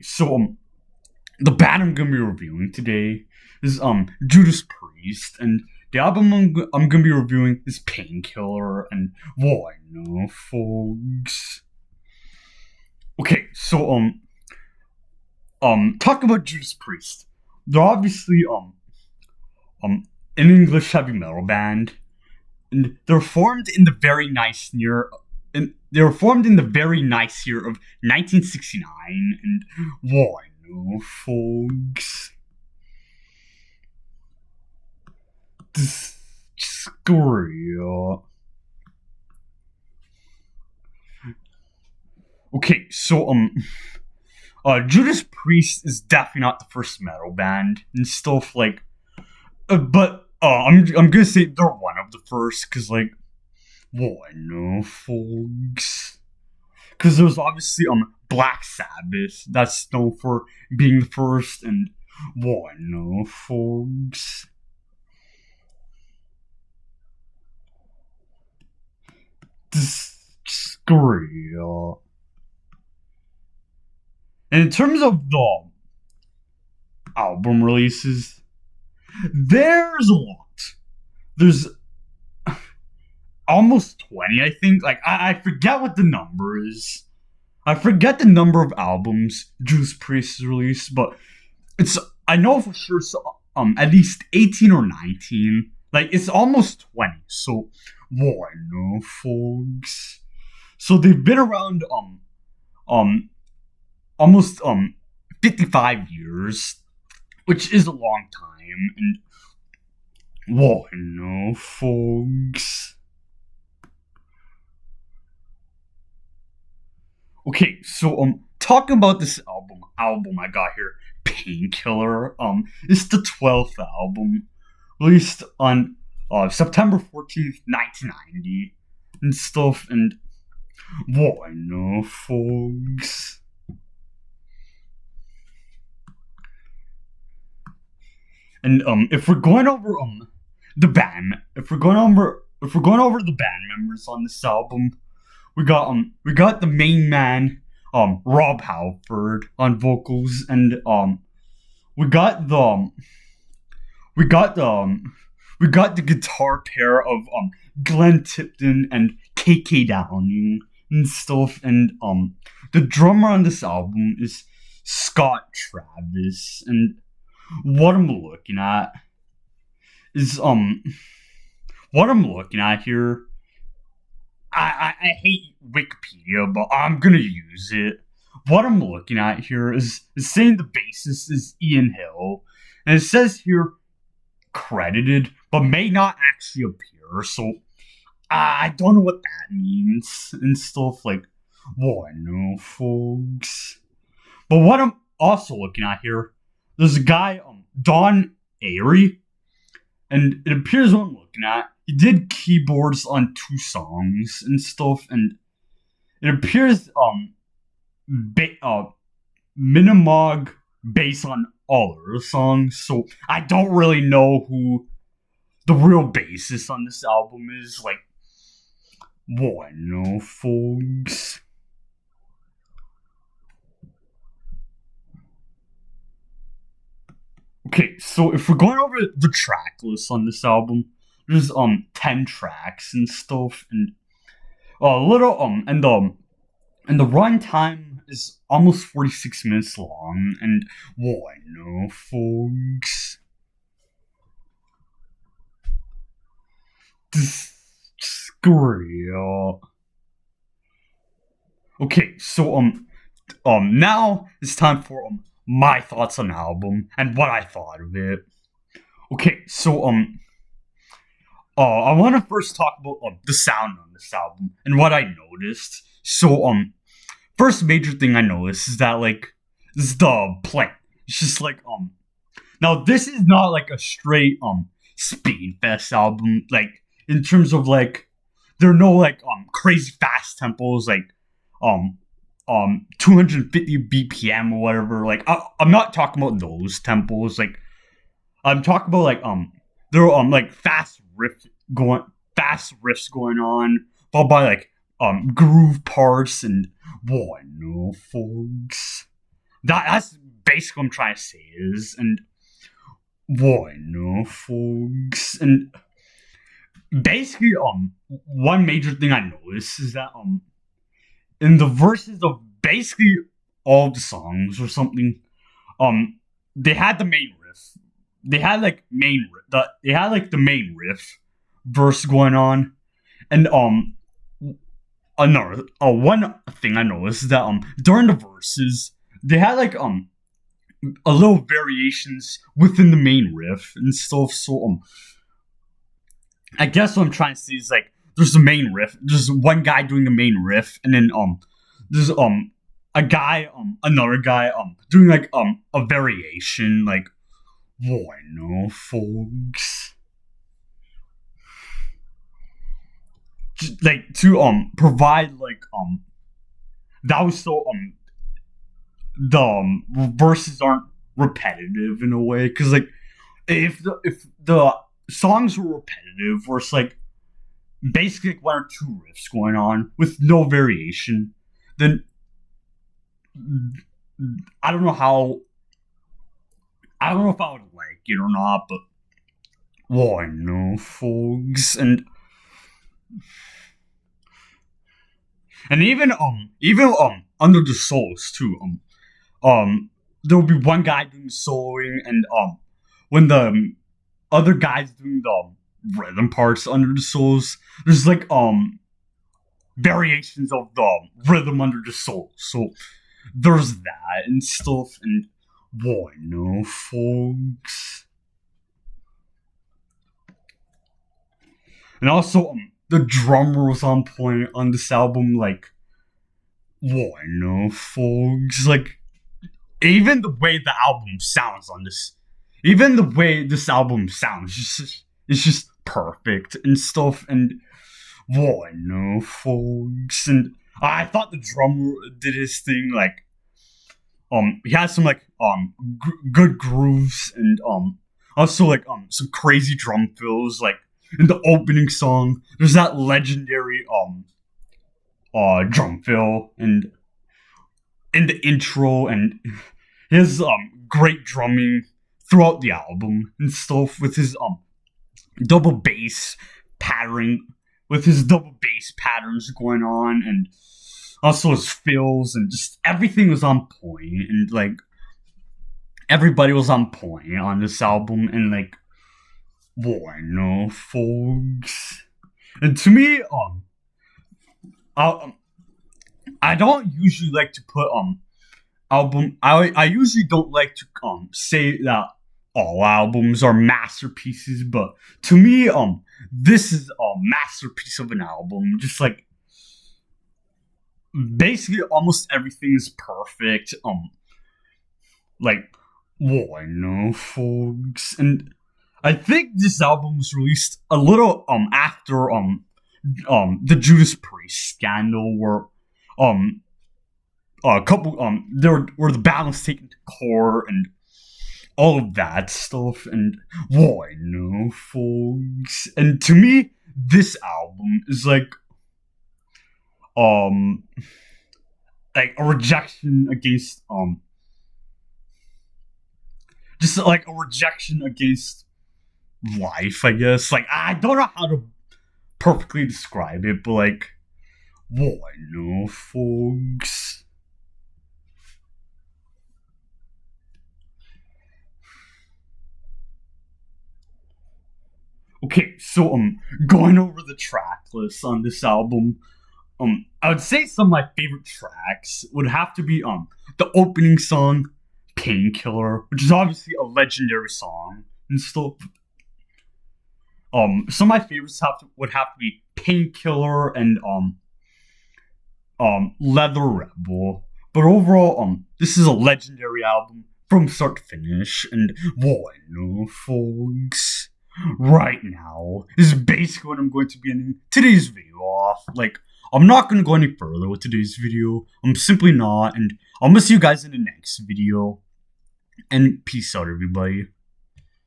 the band I'm gonna be reviewing today is Judas Priest, and the album I'm gonna be reviewing is Painkiller, and why no, folks. Okay, talking about Judas Priest, they're obviously an English heavy metal band, and they're formed in the very nice year. And they were formed in the very nice year of 1969, and why no, folks. This real. Okay, Judas Priest is definitely not the first metal band and stuff like, but I'm gonna say they're one of the first, cause like, why no, folks? Because there was obviously Black Sabbath that's known for being the first, and why no, folks? This real. And in terms of the album releases, there's a lot. There's almost 20, I think. Like, I forget what the number is. I forget the number of albums Judas Priest has released, but I know for sure, at least 18 or 19. Like, it's almost 20, so why no, folks? So they've been around, almost, 55 years, which is a long time, and why no, folks? Okay, talking about this album I got here, Painkiller. It's the 12th album, released on September 14th, 1990, and stuff. And why no, folks? And if we're going over the band, if we're going over the band members on this album, we got the main man, Rob Halford on vocals, and we got the guitar pair of Glenn Tipton and KK Downing and stuff, and the drummer on this album is Scott Travis, and what I'm looking at is here. I hate Wikipedia, but I'm gonna use it. What I'm looking at here is saying the bassist is Ian Hill, and it says here credited, but may not actually appear. So I don't know what that means and stuff. Like, why no, folks? But what I'm also looking at here, there's a guy, Don Airy, and it appears what I'm looking at, he did keyboards on 2 songs and stuff, and it appears Minimog bass on all other songs, so I don't really know who the real bassist on this album is. Like, why no, folks? Okay, so if we're going over the track list on this album, there's 10 tracks and stuff, and a little and the runtime is almost 46 minutes long, and why no, folks? This real. Okay, now it's time for my thoughts on the album and what I thought of it. Okay, I want to first talk about the sound on this album and what I noticed. First major thing I noticed is that, like, this is the playing. It's just like now this is not like a straight Speedfest album. Like, in terms of, like, there are no like crazy fast tempos, like 250 BPM or whatever. Like, I'm not talking about those tempos. Like, I'm talking about like there are like fast riffs going on, followed by like groove parts, and why no, folks? that's basically what I'm trying to say is, and boy, no, folks, and basically, one major thing I noticed is that, in the verses of basically all the songs or something, they had the main riff. They had like the main riff verse going on, and another one thing I noticed is that during the verses they had like a little variations within the main riff and stuff. So I guess what I'm trying to say is like there's the main riff. There's one guy doing the main riff, and then there's a guy another guy doing like a variation like why no folks. Just, like to provide like that was so the verses aren't repetitive in a way because like if the songs were repetitive or it's like basically like one or two riffs going on with no variation, then I don't know how I don't know if I would like it or not, but why no folks and even under the souls too there will be one guy doing the soloing and when the other guys doing the rhythm parts under the souls there's like variations of the rhythm under the soul so there's that and stuff and boy no folks and also the drummer was on point on this album like boy no folks like even the way the album sounds on this, even the way this album sounds, it's just perfect and stuff. And boy, no, folks. And I thought the drummer did his thing. Like, he had some like good grooves and also like some crazy drum fills. Like in the opening song, there's that legendary drum fill and in the intro and his great drumming throughout the album and stuff with his double bass patterning with his double bass patterns going on and also his fills and just everything was on point and like everybody was on point on this album and like boy no folks and to me I don't usually like to put album I usually don't like to say that all albums are masterpieces, but to me this is a masterpiece of an album. Just like basically almost everything is perfect. Like whoa, I know folks. And I think this album was released a little after the Judas Priest scandal where a couple there were the balance taken to court and all of that stuff and boy no folks and to me this album is like a rejection against just like a rejection against life I guess like I don't know how to perfectly describe it but like boy no folks. Okay, so going over the track list on this album, I would say some of my favorite tracks would have to be the opening song, Painkiller, which is obviously a legendary song and stuff. Some of my favorites would have to be Painkiller and Leather Rebel. But overall, this is a legendary album from start to finish, and boy no folks. Right now is basically what I'm going to be ending today's video off. Like, I'm not going to go any further with today's video. I'm simply not. And I'll miss you guys in the next video. And peace out, everybody.